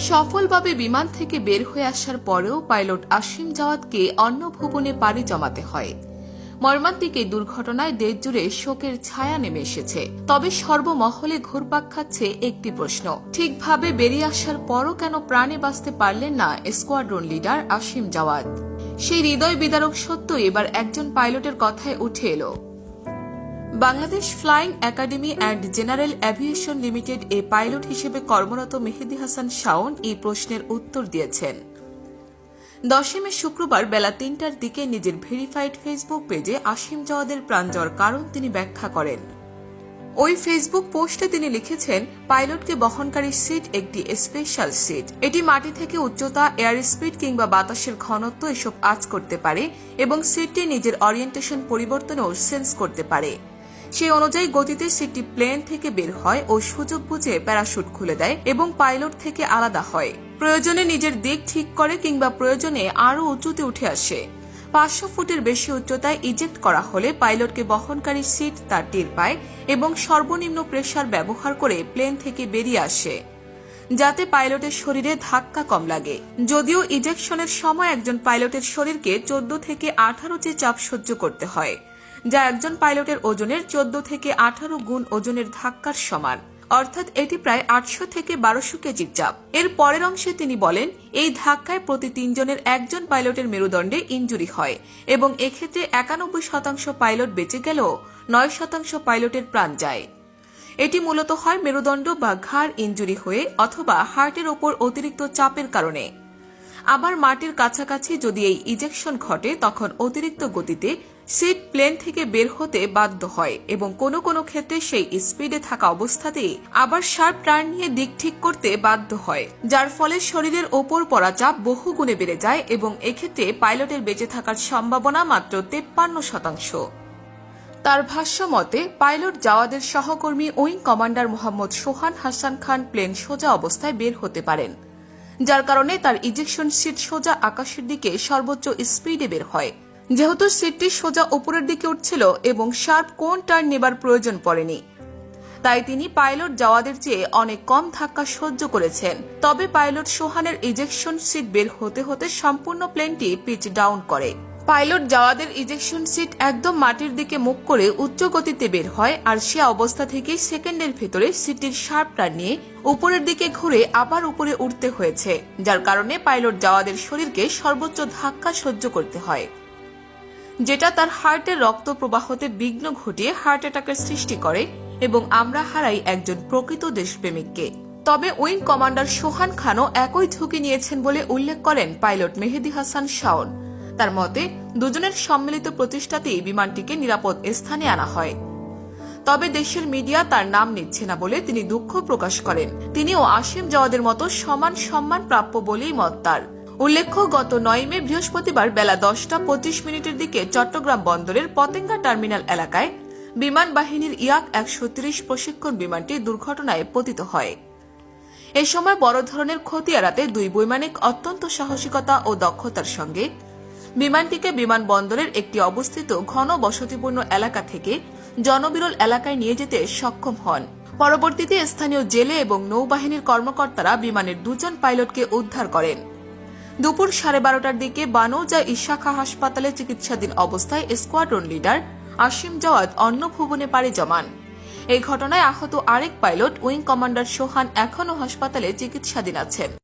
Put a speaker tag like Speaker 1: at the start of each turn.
Speaker 1: সফলভাবে বিমান থেকে বের হয়ে আসার পরেও পাইলট আসিম জাওয়াদকে অন্য ভুবনে পাড়ি জমাতে হয়। মর্মান্তিক এই দুর্ঘটনায় দেশজুড়ে শোকের ছায়া নেমে এসেছে। তবে সর্বমহলে ঘুরপাক খাচ্ছে একটি প্রশ্ন, ঠিকভাবে বেরিয়ে আসার পরও কেন প্রাণে বাঁচতে পারলেন না স্কোয়াড্রন লিডার আসিম জাওয়াদ? সেই হৃদয় বিদারক সত্য এবার একজন পাইলটের কথায় উঠে এলো। Bangladesh flying academy and general aviation limited a pilot হিসেবে কর্মরত মেহেদী হাসান শাওন এই প্রশ্নের উত্তর দিয়েছেন। 10 মে শুক্রবার বেলা 3টার দিকে নিজের ভেরিফাইড ফেসবুক পেজে আসিম জাওয়াদের প্রাণ যাওয়ার কারণ তিনি ব্যাখ্যা করেন। ওই ফেসবুক পোস্টে তিনি লিখেছেন, পাইলটকে বহনকারী সিট একটি স্পেশাল সিট। এটি মাটি থেকে উচ্চতা, এয়ার স্পিড কিংবা বাতাসের ঘনত্ব এসব আঁচ করতে পারে এবং সিটটি নিজের অরিয়েন্টেশন পরিবর্তনও সেন্স করতে পারে। সেই অনুযায়ী গতিতে সিটটি প্লেন থেকে বের হয় ও সুযোগ বুঝে প্যারাশুট খুলে দেয় এবং পাইলট থেকে আলাদা হয়। প্রয়োজনে নিজের দিক ঠিক করে কিংবা প্রয়োজনে আরও উঁচুতে উঠে আসে। 500 ফুটের বেশি উচ্চতায় ইজেক্ট করা হলে পাইলটকে বহনকারী সিট তার টের পায় এবং সর্বনিম্ন প্রেসার ব্যবহার করে প্লেন থেকে বেরিয়ে আসে, যাতে পাইলটের শরীরে ধাক্কা কম লাগে। যদিও ইজেকশনের সময় একজন পাইলটের শরীরকে 14 থেকে 18 যে চাপ সহ্য করতে হয়, যা একজন পাইলটের ওজনের 14 থেকে 18 গুণ ওজনের ধাক্কার সমান, অর্থাৎ এটি প্রায় 800 থেকে 1200 কেজির চাপ। এর পরের অংশে তিনি বলেন, এই ধাক্কায় প্রতি 3 জনের একজন পাইলটের মেরুদণ্ডে ইনজুরি হয় এবং এক্ষেত্রে 91% পাইলট বেঁচে গেলেও 9% পাইলটের প্রাণ যায়। এটি মূলত হয় মেরুদণ্ড বা ঘাড় ইনজুরি হয়ে অথবা হার্টের ওপর অতিরিক্ত চাপের কারণে। আবার মাটির কাছাকাছি যদি এই ইজেকশন ঘটে, তখন অতিরিক্ত গতিতে সিট প্লেন থেকে বের হতে বাধ্য হয় এবং কোনো কোনো ক্ষেত্রে সেই স্পিডে থাকা অবস্থাতেই আবার শার্প টার্ন নিয়ে দিক ঠিক করতে বাধ্য হয়, যার ফলে শরীরের ওপর পড়া চাপ বহু গুণে বেড়ে যায় এবং এক্ষেত্রে পাইলটের বেঁচে থাকার সম্ভাবনা মাত্র 53%। তার ভাষ্য মতে, পাইলট জাওয়াদের সহকর্মী উইং কমান্ডার মোহাম্মদ সোহান হাসান খান প্লেন সোজা অবস্থায় বের হতে পারেন, যার কারণে তার ইজেকশন সিট সোজা আকাশের দিকে সর্বোচ্চ স্পিডে বের হয়। যেহেতু সিটটি সোজা উপরের দিকে উঠছিল এবং শার্প কোণ টার্ন নেবার প্রয়োজন পড়েনি, তাই তিনি পাইলট জাওয়াদের চেয়ে অনেক কম ধাক্কা সহ্য করেছেন। তবে পাইলট সোহানের ইজেকশন সিট বের হতে হতে সম্পূর্ণ প্লেনটি পিচ ডাউন করে। পাইলট জাওয়াদের ইজেকশন সিট একদম মাটির দিকে মুখ করে উচ্চ গতিতে বের হয়, আর সে অবস্থা থেকেই সেকেন্ডের ভেতরে সিটটির শার্প টার্ন নিয়ে উপরের দিকে ঘুরে আবার উপরে উঠতে হয়েছে, যার কারণে পাইলট জাওয়াদের শরীরকে সর্বোচ্চ ধাক্কা সহ্য করতে হয়, যেটা তার হার্টের রক্ত প্রবাহতে বিঘ্ন ঘটিয়ে হার্ট অ্যাটাকের সৃষ্টি করে এবং আমরা হারাই একজন প্রকৃত দেশপ্রেমিককে। তবে উইং কমান্ডার সোহান খানও একই ঝুঁকি নিয়েছেন বলে উল্লেখ করেন পাইলট মেহেদী হাসান শাওন। তার মতে, দুজনের সম্মিলিত প্রচেষ্টাতেই বিমানটিকে নিরাপদ স্থানে আনা হয়। তবে দেশের মিডিয়া তার নাম নিচ্ছে না বলে তিনি দুঃখ প্রকাশ করেন। তিনিও আসিম জাওয়াদের মতো সমান সম্মান প্রাপ্য বলেই মত তার। উল্লেখ্য, গত 9 মে বৃহস্পতিবার বেলা 10টা 25 দিকে চট্টগ্রাম বন্দরের পতেঙ্গা টার্মিনাল এলাকায় বিমান বাহিনীর ইয়াক 130 প্রশিক্ষণ বিমানটি দুর্ঘটনায় পতিত হয়। এ সময় বড় ধরনের ক্ষতি এড়াতে দুই বৈমানিক অত্যন্ত সাহসিকতা ও দক্ষতার সঙ্গে বিমানটিকে বিমানবন্দরের একটি অবস্থিত ঘন বসতিপূর্ণ এলাকা থেকে জনবিরল এলাকায় নিয়ে যেতে সক্ষম হন। পরবর্তীতে স্থানীয় জেলে এবং নৌবাহিনীর কর্মকর্তারা বিমানের 2 জন পাইলটকে উদ্ধার করেন। দুপুর 12:30টার দিকে বানৌজা ইশাখা হাসপাতালে চিকিৎসাধীন অবস্থায় স্কোয়াড্রন লিডার আসিম জাওয়াদ অন্য ভুবনে পাড়ি জমান। এই ঘটনায় আহত আরেক পাইলট উইং কমান্ডার সোহান এখনও হাসপাতালে চিকিৎসাধীন আছেন।